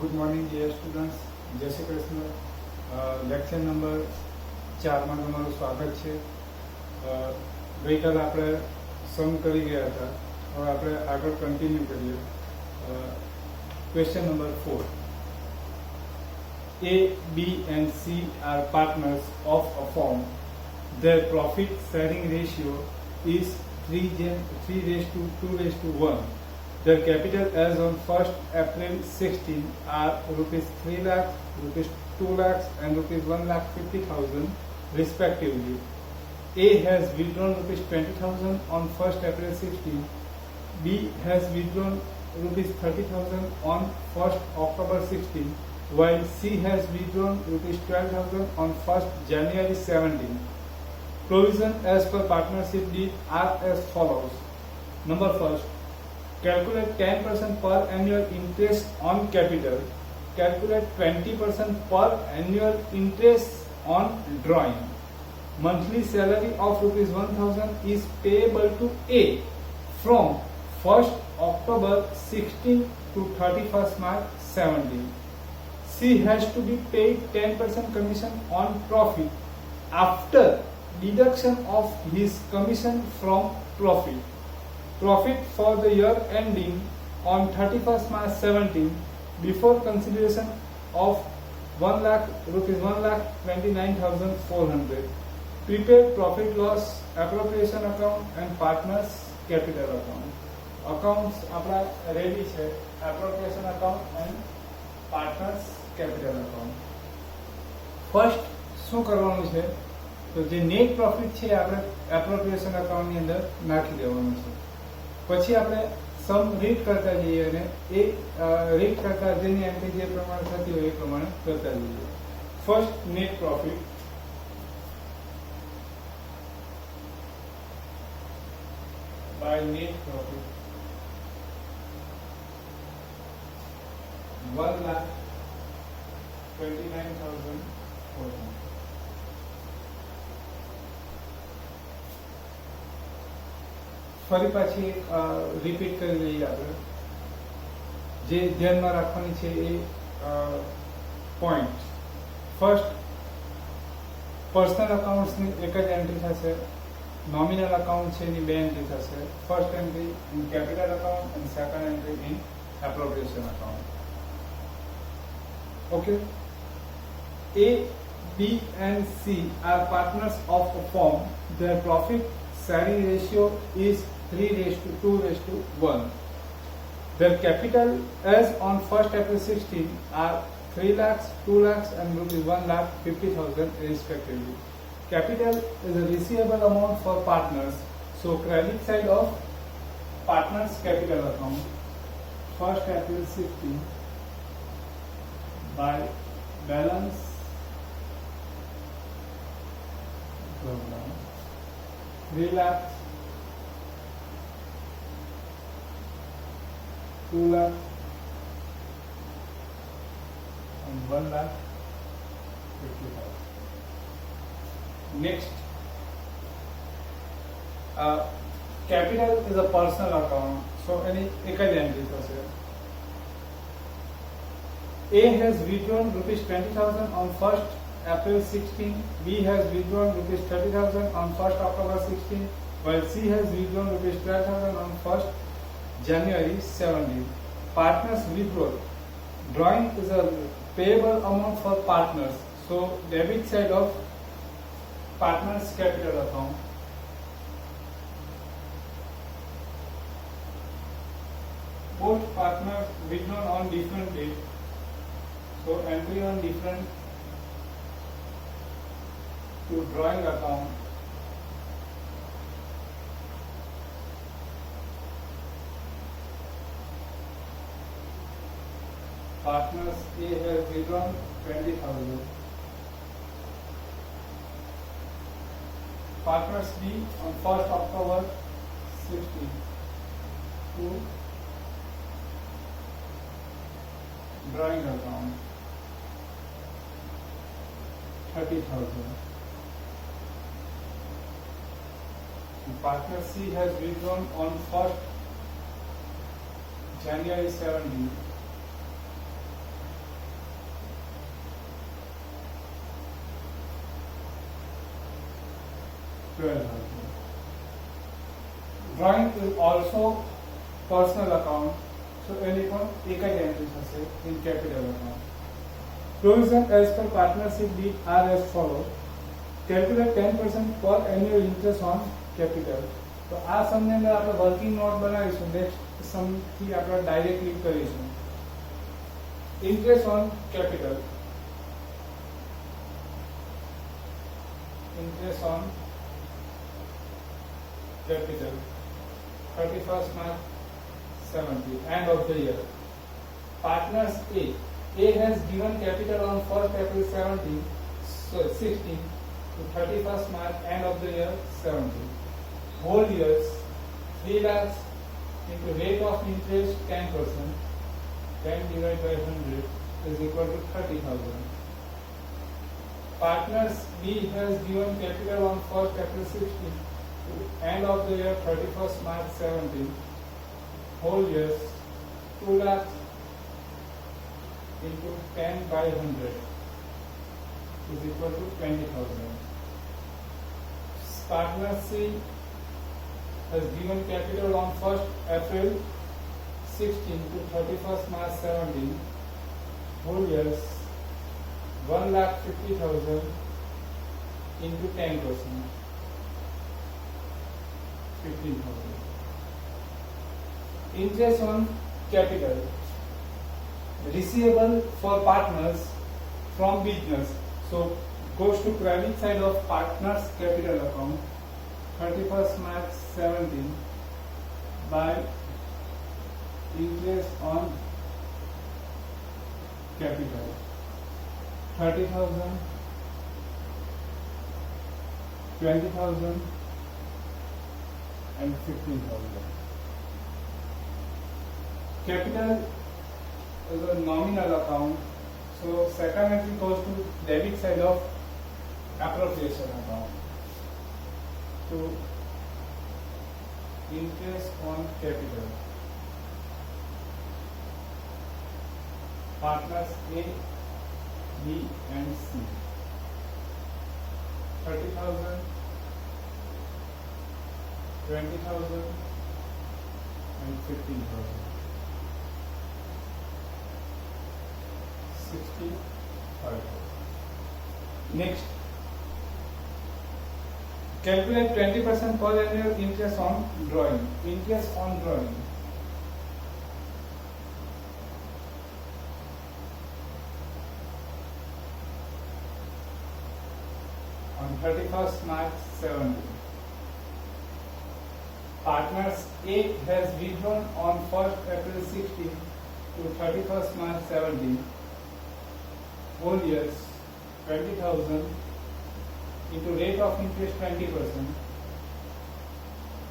Good morning dear students, જય Shri Krishna. Lecture number 4માં તમારું સ્વાગત છે. ગઈકાલે આપણે સમ કરી ગયા હતા, હવે આપણે આગળ કન્ટિન્યુ કરીએ. Question number 4. A, B and C are partners of a firm. Their profit sharing ratio is 3:2:1. Their capital as on 1st April 16 are rupees 3 lakh, rupees 2 lakhs and rupees 1,50,000 respectively. A has withdrawn rupees 20,000 on 1st April 16. B has withdrawn rupees 30,000 on 1st October 16, while C has withdrawn rupees 12,000 on 1st January 17. Provision as per partnership deed are as follows. Number first, calculate 10% per annual interest on capital. Calculate 20% per annual interest on drawing. Monthly salary of rupees 1,000 is payable to A from 1st October 16 to 31st March 17. C has to be paid 10% commission on profit after deduction of his commission from profit. Profit for the year ending on 31st March 17 before consideration of 1 lakh rupees 1,29,400. Prepaid profit loss appropriation account and partners capital account. Accounts આપણા ready છે, appropriation account and partners capital account. First શું કરવાનું છે, તો જે net profit છે આપણે appropriation અકાઉન્ટની અંદર નાખી દેવાનું છે. પછી આપણે સમ રીડ કરતા જઈએ અને એ રીડ કરતા જેની એન્ટ્રી જે પ્રમાણે થતી હોય એ પ્રમાણે કરતા જઈએ. First net profit by net profit 1,29,400. ફરી પાછી રિપીટ કરી લઈએ. આપણે જે ધ્યાનમાં રાખવાની છે એ પોઈન્ટ. ફર્સ્ટ, પર્સનલ અકાઉન્ટ્સની એક જ એન્ટ્રી થશે. નોમિનલ અકાઉન્ટ છે એની બે એન્ટ્રી થશે. First entry in capital account and second entry in appropriation account. Okay. A, B and C are partners of a firm. Their profit sharing ratio is 3:2:1. Their capital as on 1st April 16 are 3 lakhs, 2 lakhs and rupees 1,50,000 respectively. Capital is a receivable amount for partners. So credit side of partners capital account 1st April 16 by balance 3 lakhs, 2 lakhs and 1,50,000. Next, capital is a personal account, so any एक જ entry થશે. A has withdrawn rupees 20,000 on 1st April 16. B has withdrawn rupees 30,000 on 1st October 16, while C has withdrawn rupees 12,000 on 1st January 17. Partners withdrawal. Drawing is a payable amount for partners. So debit side of partners capital account. Both partners withdrawn on different date. So entry on different to drawing account. Partners A has withdrawn 20,000. Partners B on 1st October 16 to drawing account 30,000. Partner C has withdrawn on 1st January 17 12,000. Drawing is also personal account, so any one एक ही entry थશે in capital account. Provision as per partnership deed are as follows. Calculate 10% per annual interest on capital. તો આ સમની અંદર આપણે working note બનાવીશું. Next સમ થી આપણે directly કરીશું. Interest on capital. Interest on capital. 31st March 70, end of the year. Partners A. A has given capital on 1st April 16 to 31st March, end of the year 70. Whole years, 3 lakhs into rate of interest 10%, 10 divided by 100 is equal to 30,000. Partners B has given capital on 1st April 16 to end of the year 31st March 17. Whole years, 2 lakhs into 10 by 100 is equal to 20,000. Partner C has given capital on 1st April 16 to 31st March 17. Whole years, 1,50,000 into 10%, 15,000. Interest on capital receivable for partners from business, so goes to credit side of partners capital account 31st March 17 by interest on capital 30,000, 20,000 and 15,000. Capital is a nominal account, so second entry goes to debit side of appropriation account. So interest on capital. Partners A, B and C. 30,000, 20,000 and 15,000. 65,000. Next, calculate 20% per annual interest on drawing. Interest on drawing. On 31st March 17. Partners A has withdrawn on 1st April 16 to 31st March 17. Whole years, 20,000 into rate of interest 20%,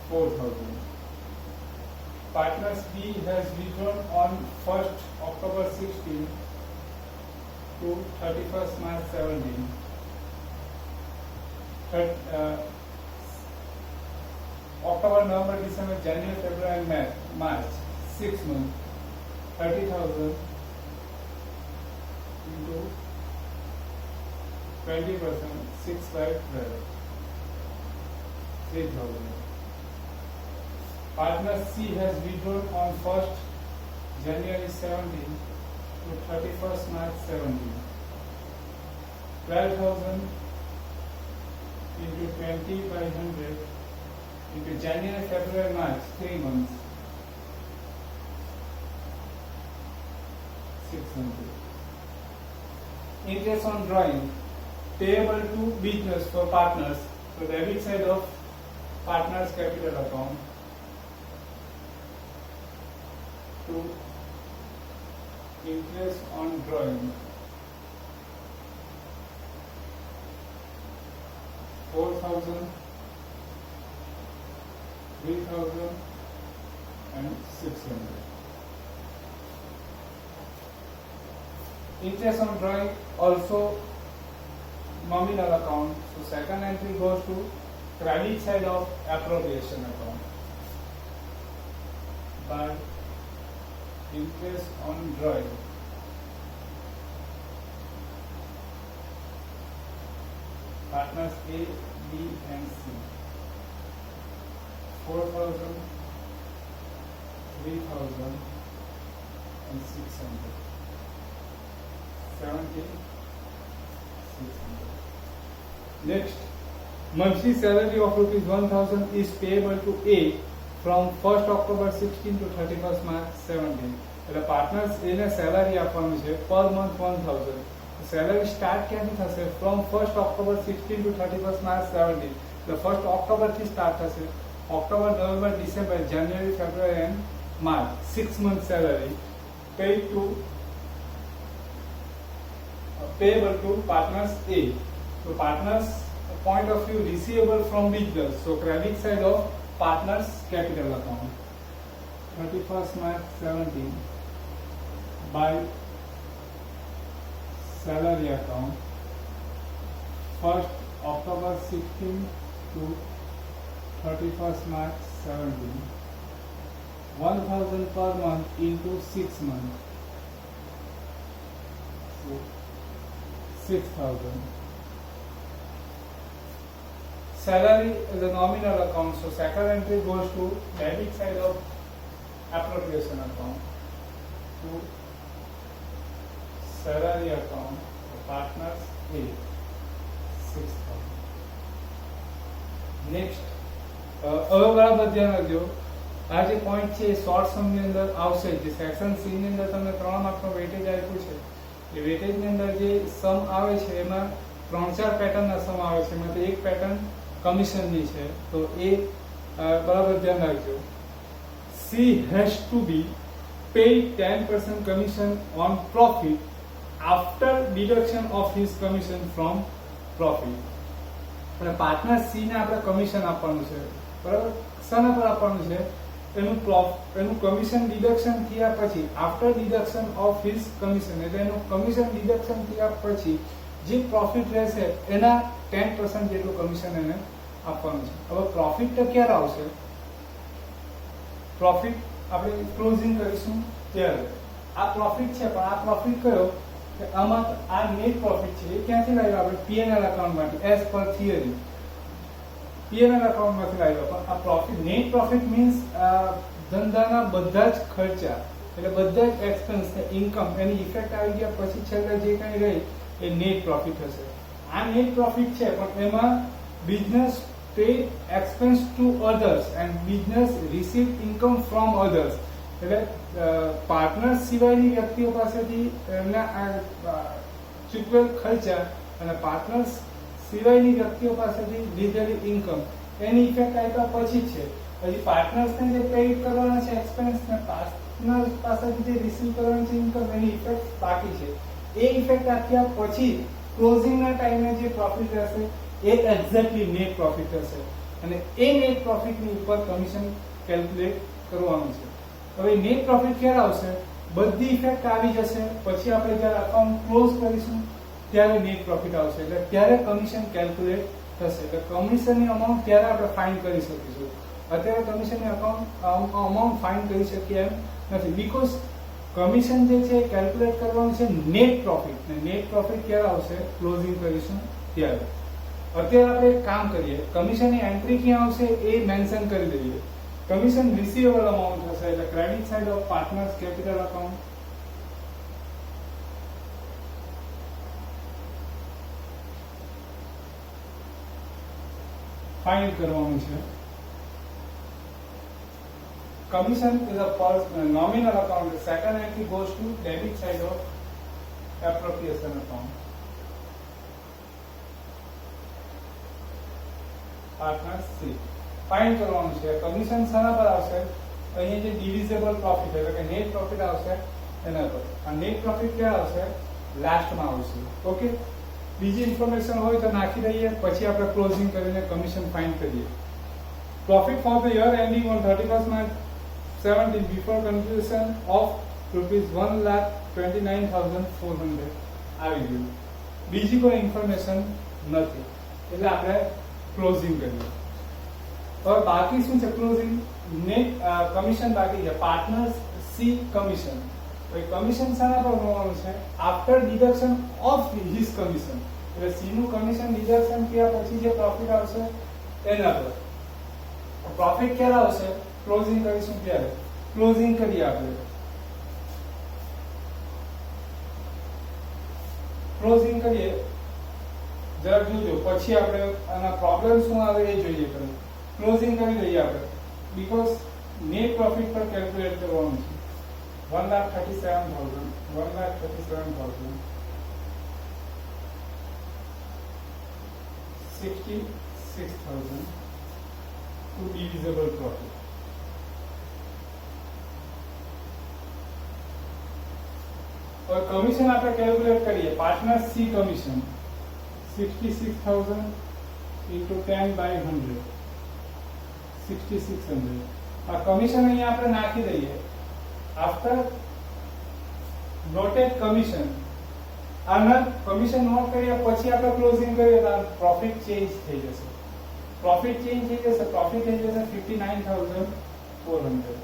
4,000. Partners B has withdrawn on 1st October 16 to 31st March 17. October, November, December, January, February and March, 6 months, 30,000 into 20%, 6 by 12, 3,000. Partner C has withdrawn on 1st January 17 to 31st March 17. 12,000 into 20 by 100 into January, February, March, 3 months, 600. Interest on drawing payable to business for partners, so debit side of partners capital account to interest on drawing 4,000, 3,000 and 600. Interest on drawing also nominal account, so second entry goes to credit side of appropriation account. But interest on drawing partners A, B and C. 4,000, 3,000 and 600. 17,600. Next, monthly salary of rupees 1,000 is payable to A from 1st October 16 to 31st March 17. એટલે partners એને salary આપવાનું છે per month 1000. Salary start ક્યાંથી થશે? From 1st October 16 to 31st March 17. એટલે 1st October થી start થશે. October, November, December, January, February end March 6 month salary paid to payable to partners A. So partners point of view receivable from business. So credit side of partners capital account 31st March 17 by salary account 1st October 16 to 31st March 17, 1,000 per month into 6 months, so 6,000. Salary is a nominal account, so second entry goes to debit side of appropriation account to salary account for partners A, 6,000. Next, હવે બરાબર ધ્યાન રાખજો, આ જે point છે એ short સમ ની અંદર આવશે. જે સેક્શન સી ની અંદર તમને 3 માર્કનો વેટેજ આપ્યું છે, એ વેટેજ ની અંદર જે સમ આવે છે એમાં 3-4 પેટર્નના સમ આવે છે, એમાંથી એક પેટર્ન કમિશન ની છે, તો એ બરાબર ધ્યાન રાખજો. She has to be paid 10% commission on profit after deduction of his commission from profit. એટલે પાર્ટનર સી ને આપણે કમિશન આપવાનું છે, બરાબર? શાના પર આપવાનું છે? એનું કમિશન ડિડક્શન થયા પછી, after deduction of his commission, એટલે એનું કમિશન ડિડક્શન થયા પછી જે પ્રોફિટ રહેશે એના 10% જેટલું કમિશન એને આપવાનું છે. હવે પ્રોફિટ તો ક્યારે આવશે? પ્રોફિટ આપણે ક્લોઝિંગ કરીશું ત્યારે. આ પ્રોફિટ છે, પણ આ પ્રોફિટ કયો? કે આમાં આ નેટ પ્રોફિટ છે, એ ક્યાંથી લાવ્યા? આપણે પીએનએલ અકાઉન્ટમાંથી, એઝ પર થિયરી પીએનએલ અકાઉન્ટમાંથી લાવ્યા. પણ આ પ્રોફિટ, નેટ પ્રોફિટ મીન્સ ધંધાના બધા જ ખર્ચા, એટલે બધા જ એક્સપેન્સ ને ઇન્કમ એની ઇફેક્ટ આવી ગયા પછી છેલ્લે જે કંઈ રહી એ નેટ પ્રોફિટ હશે. આ નેટ પ્રોફિટ છે, પણ એમાં business paid expense to others and business received income from others. એટલે પાર્ટનર સિવાયની વ્યક્તિઓ પાસેથી એમના ચૂકવેલ ખર્ચા અને પાર્ટનર્સ સિવાયની વ્યક્તિઓ પાસેથી લીધેલી ઇન્કમ એની ઇફેક્ટ આપ્યા પછી છે. પછી પાર્ટનર્સને જે પેઇડ કરવાના છે એક્સપેન્સ ને પાર્ટનર્સ પાસેથી જે રિસીવ કરવાની છે ઇન્કમ, એની ઇફેક્ટ બાકી છે. એ ઇફેક્ટ આપ્યા પછી ક્લોઝિંગના ટાઈમે જે પ્રોફિટ રહેશે એ એક્ઝેક્ટલી નેટ પ્રોફિટ હશે, અને એ નેટ પ્રોફિટની ઉપર કમિશન કેલ્ક્યુલેટ કરવાનું છે. હવે નેટ પ્રોફિટ ક્યારે આવશે? બધી ઇફેક્ટ આવી જશે પછી આપણે જ્યારે અકાઉન્ટ ક્લોઝ કરીશું ત્યારે નેટ પ્રોફિટ આવશે, એટલે ત્યારે કમિશન કેલ્ક્યુલેટ થશે. એટલે કમિશનની અમાઉન્ટ ત્યારે આપણે ફાઇન કરી શકીશું. અત્યારે કમિશનની અમાઉન્ટ ફાઇન કરી શકીએ એમ નથી, બીકોઝ કમિશન જે છે કેલ્ક્યુલેટ કરવાનું છે નેટ પ્રોફિટ, ને નેટ પ્રોફિટ ક્યારે આવશે? ક્લોઝિંગ કરીશું ત્યારે. અત્યારે આપણે એક કામ કરીએ, કમિશનની એન્ટ્રી ક્યાં આવશે એ મેન્શન કરી દઈએ. કમિશન રિસીવેબલ અમાઉન્ટ હશે, એટલે credit side of partners capital account find કરવાનું છે. Commission is a nominal account. Second entry goes to debit side of appropriation account. Partners C find કરવાનું છે. કમિશન શાના પર આવશે? અહીંયા જે ડિવિઝેબલ પ્રોફિટ એટલે કે નેટ પ્રોફિટ આવશે એના પર. આ નેટ પ્રોફિટ ક્યાં આવશે? લાસ્ટમાં આવશે. ઓકે, બીજી ઇન્ફોર્મેશન હોય તો નાખી દઈએ, પછી આપણે ક્લોઝિંગ કરીને કમિશન ફાઇન્ડ કરીએ. Profit for the year ending on 31st March 17 before contribution of ₹1,29,400 આવી ગયું. બીજી કોઈ ઇન્ફોર્મેશન નથી, એટલે આપણે ક્લોઝિંગ કરીએ. હવે બાકી શું છે? ક્લોઝિંગ નેટ કમિશન બાકી છે. Partners C commission. કમિશન શાના પર મળવાનું છે? After deduction of his commission, એટલે સી નું કમિશન ડિડક્શન થયા પછી જે પ્રોફિટ આવશે એના પર. પ્રોફિટ ક્યારે આવશે? ક્લોઝિંગ કરીશું ત્યારે. ક્લોઝિંગ કરીએ આપણે. ક્લોઝિંગ કરીએ જરા જોજો, પછી આપણે આના પ્રોબ્લેમ શું આવે એ જોઈએ. પહેલા ક્લોઝિંગ કરી દઈએ આપણે, બીકોઝ નેટ પ્રોફિટ પર કેલ્ક્યુલેટ કરવાનું છે. 1,37,000 66,000 to divisible profit. और कमीशन આપણે કેલ્ક્યુલેટ કરીએ. Partner C commission 66,000 into 10 by 100 6600. આ કમીશન અહીંયા આપણે નાખી દઈએ. આફ્ટર નોટેડ કમીશન, આના કમીશન નોટ કર્યા પછી આપણે ક્લોઝિંગ કરીએ તો પ્રોફિટ ચેન્જ થઈ જશે. પ્રોફિટ ચેન્જ થઈ જશે. પ્રોફિટ થઈ જશે 59,400.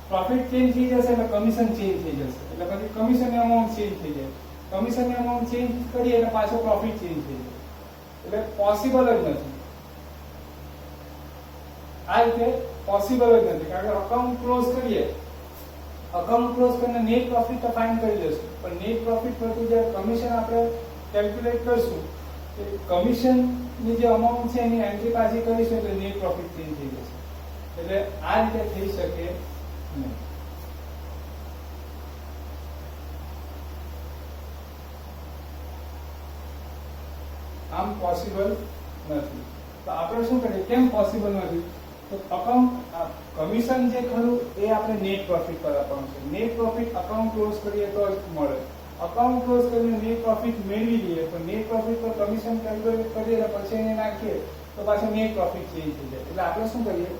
પ્રોફિટ ચેન્જ થઈ જશે એટલે કમીશન ચેન્જ થઈ જશે. એટલે પછી કમીશન અમાઉન્ટ ચેન્જ થઈ જાય. કમીશન અમાઉન્ટ ચેન્જ કરીએ એટલે પાછો પ્રોફિટ ચેન્જ થઈ જાય. એટલે પોસિબલ જ નથી. આ રીતે પોસિબલ જ નથી, કારણ કે અકાઉન્ટ ક્લોઝ કરીએ, અકાઉન્ટ ક્લોઝ કરીને નેટ પ્રોફિટ તો ફાઇન્ડ કરી લેશું, પણ નેટ પ્રોફિટ પરથી જે કમીશન આપણે કેલ્ક્યુલેટ કરશું, એ કમીશન ની જે અમાઉન્ટ છે એની એન્ટ્રી પાછી કરીશું એટલે નેટ પ્રોફિટ ચેન્જ થઈ જશે. એટલે આ રીતે થઈ શકે નહીં. આમ પોસિબલ નથી. તો આપણે શું કરીએ? કેમ પોસિબલ નથી? તો અકાઉન્ટ કમીશન જે ખરું એ આપણે નેટ પ્રોફિટ પર આપવાનું છે. નેટ પ્રોફિટ અકાઉન્ટ ક્લોઝ કરીએ તો જ મળે. અકાઉન્ટ ક્લોઝ કરીને નેટ પ્રોફિટ મેળવી લઈએ તો નેટ પ્રોફિટ પર કમીશન કેલ્ક્યુલેટ કરીએ પછી એને નાખીએ તો પાછું નેટ પ્રોફિટ ચેન્જ થઈ જાય. એટલે આપણે શું કરીએ?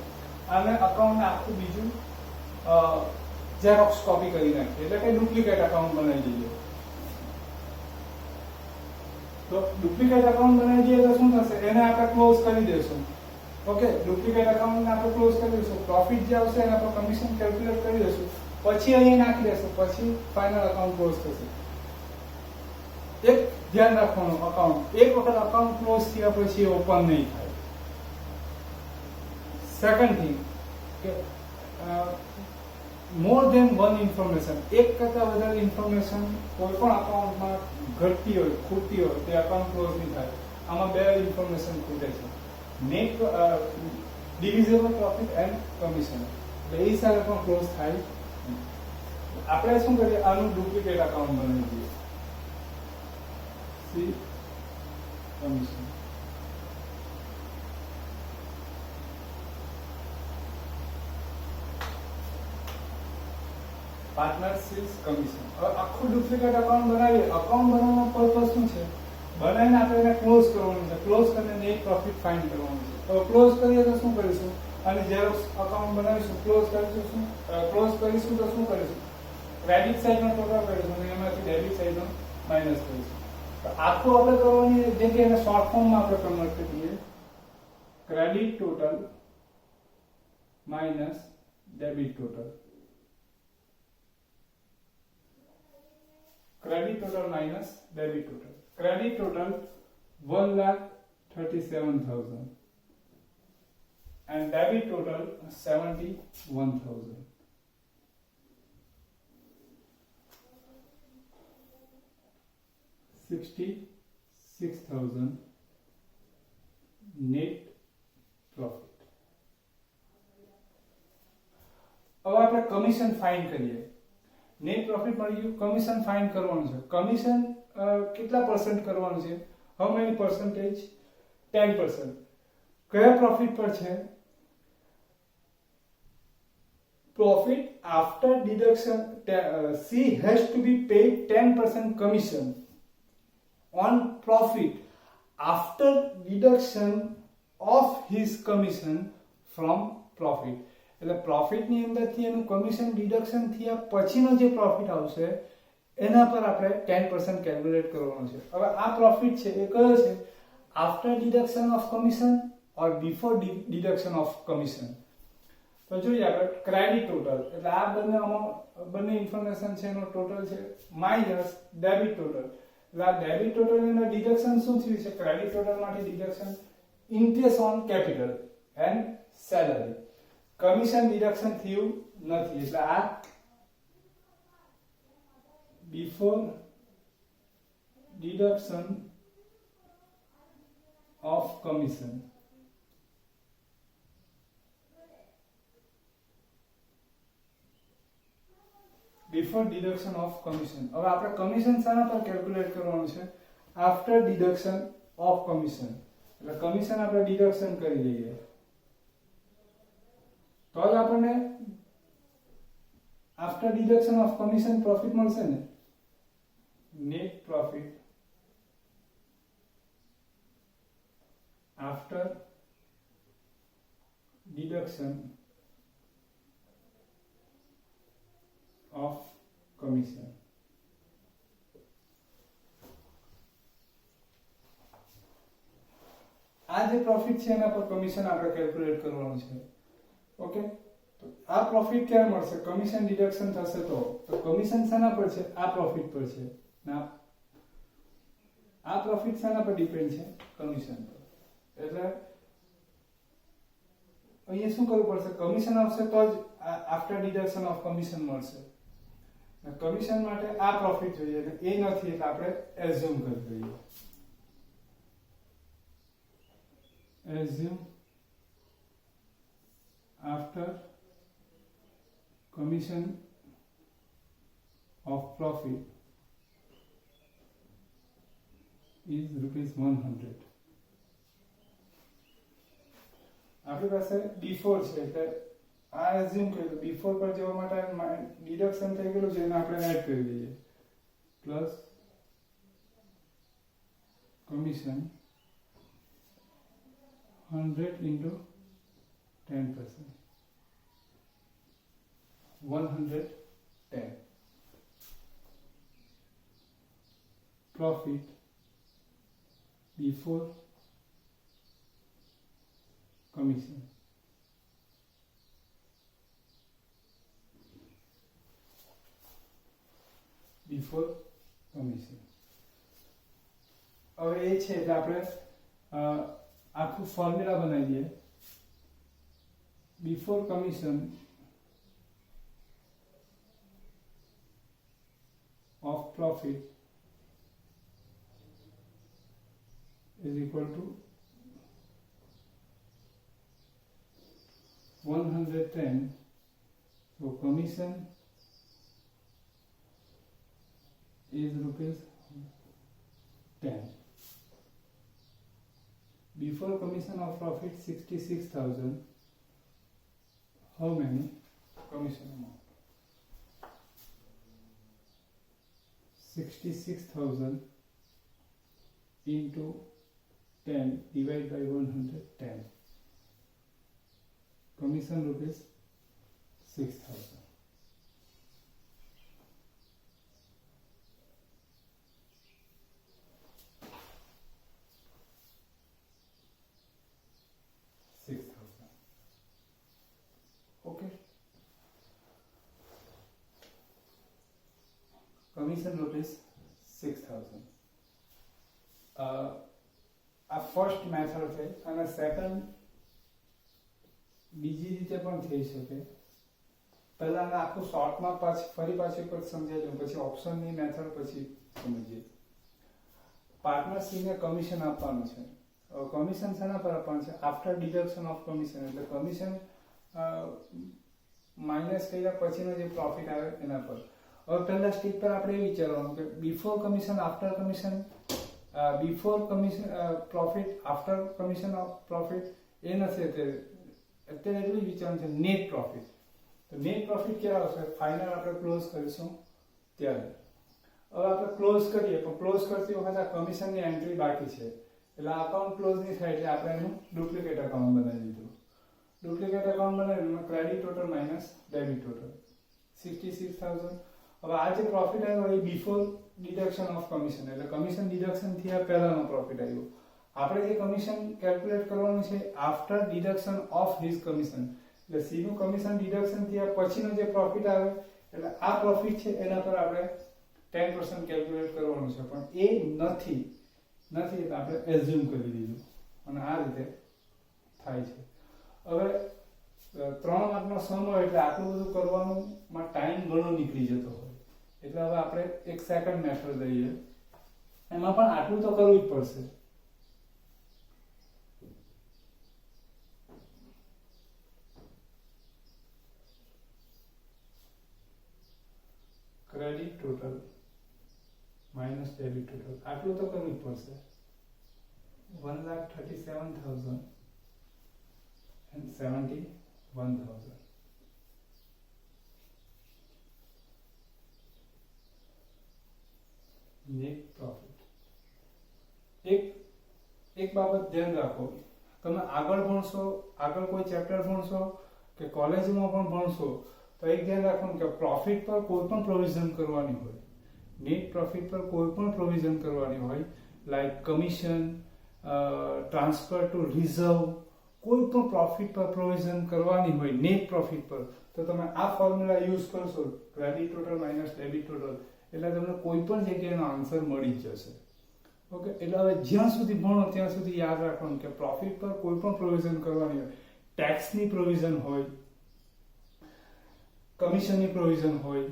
આને અકાઉન્ટને આખું બીજું ઝેરોક્સ કોપી કરી નાખીએ, એટલે કે ડુપ્લિકેટ અકાઉન્ટ બનાવી દઈએ. તો ડુપ્લિકેટ અકાઉન્ટ બનાવી દઈએ તો શું થશે? એને આપણે ક્લોઝ કરી દઈશું. ઓકે, ડુપ્લિકેટ અકાઉન્ટને આપણે ક્લોઝ કરી દઈશું. પ્રોફિટ જે આવશે એના પર કમિશન કેલ્ક્યુલેટ કરી દઈશું, પછી અહીં નાખી દઈશું, પછી ફાઇનલ અકાઉન્ટ ક્લોઝ થશે. એક ધ્યાન રાખવાનું, અકાઉન્ટ એક વખત અકાઉન્ટ ક્લોઝ થયા પછી ઓપન નહીં થાય. સેકન્ડ થિંગ કે મોર ધેન વન ઇન્ફોર્મેશન, એક કરતા વધારે ઇન્ફોર્મેશન કોઈ પણ અકાઉન્ટમાં ઘટતી હોય, ખૂટતી હોય, તે અકાઉન્ટ ક્લોઝ નહીં થાય. આમાં બે ઇન્ફોર્મેશન ખૂટે છે, net divisible profit and commission. એટલે એ સાથે પણ ક્લોઝ થાય. આપણે શું કરીએ? આનું ડુપ્લિકેટ અકાઉન્ટ બનાવી દઈએ. C commission. Partnership commission. હવે આખું ડુપ્લિકેટ અકાઉન્ટ બનાવીએ. અકાઉન્ટ બનાવવાનો પર્પસ શું છે? બનાવીને આપણે એને ક્લોઝ કરવાનું છે. ક્લોઝ કરીને નેટ પ્રોફિટ ફાઇન્ડ કરવાનું છે. તો ક્લોઝ કરીએ તો શું કરીશું? અને ઝેરોક્સ અકાઉન્ટ બનાવીશું, ક્લોઝ કરીશું. ક્લોઝ કરીશું તો શું કરીશું? ક્રેડિટ સાઈડનો ટોટલ કરીશું અને એમાંથી ડેબિટ સાઈડનો માઇનસ કરીશું. તો આખું આપણે કરવાની જગ્યાએ એને શોર્ટ ફોર્મમાં આપણે કન્વર્ટ કરી દઈએ. Credit total minus debit total. Credit total minus debit total. Credit total 1,37,000 and debit total 71,000. $66,000 net profit. अब આપણે કમિશન ફાઇન્ડ કરીએ. નેટ પ્રોફિટ મળી ગયું, કમિશન ફાઇન્ડ કરવાનું છે. કમિશન કેટલા પરસન્ટ કરવાનું છે? How many percentage? 10%. કયા પ્રોફિટ પર છે? Profit after deduction. She has to be paid 10% commission on profit after deduction of his commission from profit. એટલે પ્રોફિટની અંદરથી એનું કમિશન ડિડક્શન થયા પછીનો જે પ્રોફિટ આવશે એના પર આપણે 10% કેલ્ક્યુલેટ કરવાનું છે. હવે આ પ્રોફિટ છે એ કયો છે? After deduction of commission or before deduction of commission. તો જોઈએ આપણે ક્રેડિટ ટોટલ. એટલે આ બંને ઇન્ફોર્મેશન છે એનો ટોટલ છે માઇનસ ડેબિટ ટોટલ. એટલે આ ડેબિટ ટોટલ એનું ડિડક્શન શું થયું છે? ક્રેડિટ ટોટલ માંથી deduction interest on capital and salary. Commission deduction થયું નથી એટલે આ before deduction of commission. Before deduction of commission. હવે આપણે કમિશન શાના પર કેલ્ક્યુલેટ કરવાનું છે? After deduction of commission. એટલે કમિશન આપણે ડિડક્શન કરી દઈએ તો જ આપણને after deduction of commission profit મળશે ને. Net profit after deduction of commission. આ જે પ્રોફિટ છે એના પર કમિશન આપણે કેલ્ક્યુલેટ કરવાનું છે. ઓકે, તો આ પ્રોફિટ ક્યારે મળશે? કમિશન ડિડક્શન થશે તો કમિશન શાના પર છે? આ પ્રોફિટ પર છે. ના, આ પ્રોફિટ શાના પર ડિપેન્ડ છે? કમિશન પર. એટલે અહીંયા શું કરવું પડશે? કમિશન આવશે તો જ આફ્ટર ડિડક્શન ઓફ કમિશન મળશે. કમિશન માટે આ પ્રોફિટ જોઈએ અને એ નથી એટલે આપણે એઝ્યુમ કરી દઈએ. Assume after commission of profit is ₹100. આપણી પાસે બિફોર છે એટલે આ એઝ્યુમ કર્યું. બિફોર પર જવા માટે ડિડક્શન થઈ ગયેલું છે એને આપણે એડ કરી દઈએ. Plus commission 100 into 10%. 110. Profit before commission. Before commission. હવે એ છે એટલે આપણે આખું ફોર્મ્યુલા બનાવી દઈએ. Before commission of profit is equal to 110. So commission is ₹10. Before commission of profit 66,000. How many? Commission amount 66,000 into 10 divided by 110. Commission ₹6,000. Okay. Commission ₹6,000. આ first method છે અને સેકન્ડ બીજી રીતે પણ થઈ શકે. પહેલા આખું શોર્ટમાં ફરી પાછી પર સમજાવી લઉં, પછી ઓપ્શનની મેથડ પછી સમજીએ. પાર્ટનર સીને કમિશન આપવાનું છે. કમિશન શાના પર આપવાનું છે? After deduction of commission. એટલે કમિશન માઇનસ કર્યા પછીનો જે પ્રોફિટ આવે એના પર. હવે પહેલા સ્ટેપ પર આપણે એ વિચારવાનું કે before commission after commission, before commission profit after commission of profit એ નથી. અત્યારે એટલું જ વિચારવાનું છે નેટ પ્રોફિટ. તો નેટ પ્રોફિટ ક્યારે આવશે? ફાઇનલ આપણે ક્લોઝ કરીશું ત્યારે. હવે આપણે ક્લોઝ કરીએ પણ ક્લોઝ કરતી વખતે આ કમિશનની એન્ટ્રી બાકી છે એટલે અકાઉન્ટ ક્લોઝ નહીં થાય એટલે આપણે એનું ડુપ્લિકેટ અકાઉન્ટ બનાવી દીધું. ડુપ્લિકેટ અકાઉન્ટ બનાવીને credit total minus debit total 66,000. હવે આ જે પ્રોફિટ આવ્યો એ બિફોર ડિડક્શન ઓફ કમિશન એટલે કમિશન ડિડક્શન થયા પહેલાનો પ્રોફિટ આવ્યો. આપણે જે કમિશન કેલ્ક્યુલેટ કરવાનું છે after deduction of his commission. એટલે સી નું કમિશન ડિડક્શન થયા પછીનો જે પ્રોફિટ આવે એટલે આ પ્રોફિટ છે એના પર આપણે 10% કેલ્ક્યુલેટ કરવાનું છે પણ એ નથી એટલે આપણે એઝ્યુમ કરી દીધું અને આ રીતે થાય છે. હવે 3 માર્કનો સમ હોય એટલે આટલું બધું કરવાનું માં ટાઈમ ઘણો નીકળી જતો હોય, એટલે હવે આપણે એક સેકન્ડ મેથડ લઈએ, એમાં પણ આટલું તો કરવું જ પડશે. Credit total minus debit total આટલું તો કરવું જ પડશે. 1,37,071,000 નેટ પ્રોફિટ. એક બાબત ધ્યાન રાખો, તમે આગળ ભણશો, આગળ કોઈ ચેપ્ટર ભણશો કે કોલેજમાં પણ ભણશો તો એક ધ્યાન રાખવાનું કે પ્રોફિટ પર કોઈ પણ પ્રોવિઝન કરવાની હોય, નેટ પ્રોફિટ પર કોઈ પણ પ્રોવિઝન કરવાની હોય, like commission, transfer two reserve, કોઈ પણ પ્રોફિટ પર પ્રોવિઝન કરવાની હોય નેટ પ્રોફિટ પર, તો તમે આ ફોર્મ્યુલા યુઝ કરશો, credit total minus debit total, એટલે તમને કોઈ પણ જગ્યાએનો આન્સર મળી જ જશે. ઓકે, એટલે હવે જ્યાં સુધી ભણો ત્યાં સુધી યાદ રાખવાનું કે પ્રોફિટ પર કોઈ પણ પ્રોવિઝન કરવાની હોય, ટેક્સની પ્રોવિઝન હોય, કમિશનની પ્રોવિઝન હોય,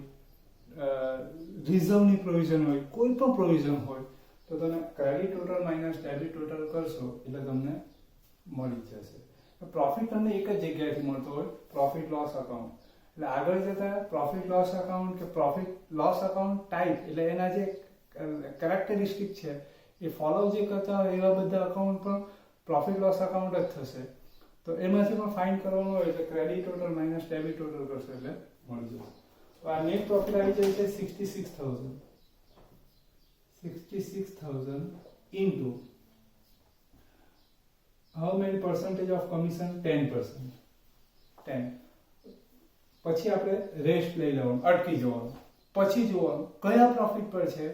રિઝર્વની પ્રોવિઝન હોય, કોઈ પણ પ્રોવિઝન હોય તો તમે credit total minus debit total કરશો એટલે તમને મળી જશે. પ્રોફિટ તમને એક જ જગ્યાએથી મળતો હોય, પ્રોફિટ લોસ અકાઉન્ટ. એટલે આગળ જતા પ્રોફિટ લોસ અકાઉન્ટ કે પ્રોફિટ લોસ અકાઉન્ટ ટાઈપ, એટલે એના જે કેરેક્ટરિસ્ટિક છે એ ફોલો જે કરતા હોય એવા બધા અકાઉન્ટ પણ પ્રોફિટ લોસ અકાઉન્ટ જ થશે. તો એમાંથી પણ ફાઇન્ડ કરવાનું હોય એટલે credit total minus debit total કરશો એટલે મળી જશે. તો આ નેટ પ્રોફિટ આવી જાય છે 66,000 into how many percentage of commission? 10%. 10. પછી આપણે રેસ્ટ લઈ લેવાનું, અટકી જવાનું, પછી જોવાનું કયા પ્રોફિટ પર છે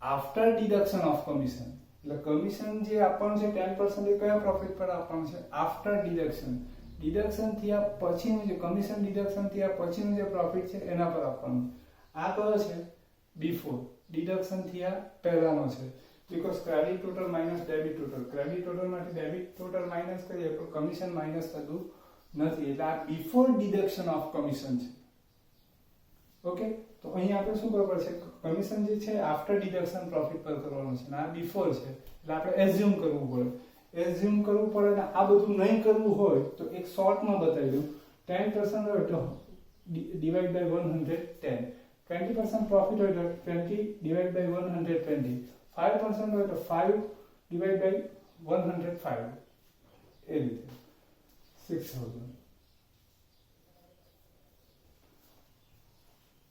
આફ્ટર ડિડક્શન ઓફ કમિશન. એટલે કમિશન જે આપવાનું છે 10% એ કયા પ્રોફિટ પર આપવાનું છે આફ્ટર ડિડક્શન. ડિડક્શન થયા પછીનું જે કમિશન ડિડક્શન થયા પછીનું જે પ્રોફિટ છે એના પર આપવાનું. આ કયો છે? બિફોર. ડિડક્શન થયા પહેલાનો છે, because credit total minus debit total, credit total માંથી ડેબિટ ટોટલ માઇનસ કરીએ તો કમિશન માઇનસ થતું નથી, એટલે આ બિફોર ડિડક્શન ઓફ કમિશન છે. ઓકે, તો અહીંયા આપણે શું કરવું પડશે, કમિશન જે છે આફ્ટર ડિડક્શન પ્રોફિટ પર કરવાનું છે, આ બિફોર છે, એટલે આપણે એઝ્યુમ કરવું પડે. એઝ્યુમ કરવું પડે ને આ બધું નહીં કરવું હોય તો એક શોર્ટમાં બતાવી દઉં. 10% હોય તો ડિવાઇડ બાય 110, 20% પ્રોફિટ હોય તો 20 ડિવાઇડ બાય 120, 5% હોય તો 5 ડિવાઇડ બાય 105, એ રીતે 6,000.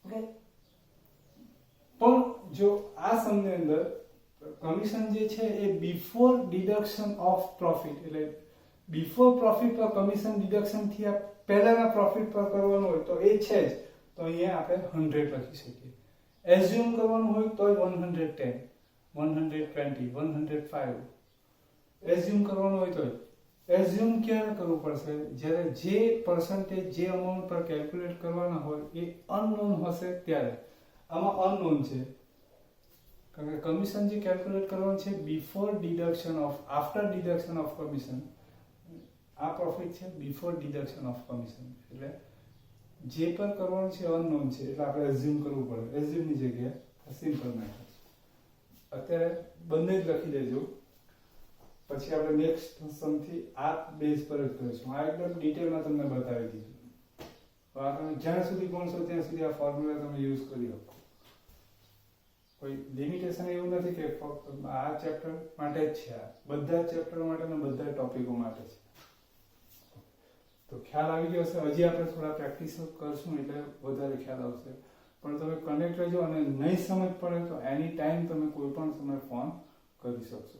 ઓકે, પણ જો આ સમની અંદર કમિશન જે છે એ બિફોર ડિડક્શન ઓફ પ્રોફિટ, એટલે બિફોર પ્રોફિટ પર કમિશન ડિડક્શન થયા પહેલાના પ્રોફિટ પર કરવાનું હોય તો એ છે જ, તો અહીંયા આપણે 100 લખી શકીએ. એઝ્યુમ કરવાનું હોય તો 110, 120, 105 એઝ્યુમ કરવાનું હોય તો. એઝ્યુમ ક્યારે કરવું પડશે? જ્યારે જે પર્સન્ટેજ જે અમાઉન્ટ પર કેલ્ક્યુલેટ કરવાના હોય એ અનનોન હશે ત્યારે. આમાં અનનોન છે કારણ કે કમિશન જે કેલ્ક્યુલેટ કરવાનું છે before deduction of, after deduction of commission. આ પ્રોફિટ છે બિફોર ડિડક્શન ઓફ કમિશન, એટલે જે પર કરવાનું છે અનનોન છે, એટલે આપણે એઝ્યુમ કરવું પડે. એઝ્યુમની જગ્યાએ સિમ્પલ મેથડ. અત્યારે બંને જ લખી દેજો, પછી આપણે નેક્સ્ટ સમથી આ બેઝ પર જ કરીશું. આ એકદમ ડિટેલમાં તમને બતાવી દીધું. જ્યાં સુધી ભણશો ત્યાં સુધી આ ફોર્મ્યુલા તમે યુઝ કરી શકો. કોઈ લિમિટેશન એવું નથી કે ફક્ત આ ચેપ્ટર માટે જ છે, આ બધા ચેપ્ટર માટે અને બધા ટોપિકો માટે છે. તો ખ્યાલ આવી ગયો હશે. હજી આપણે થોડા પ્રેક્ટિસ કરશું એટલે વધારે ખ્યાલ આવશે. પણ તમે કનેક્ટ રહેજો, અને નહીં સમજ પડે તો એની ટાઈમ તમે કોઈ પણ સમય ફોન કરી શકશો.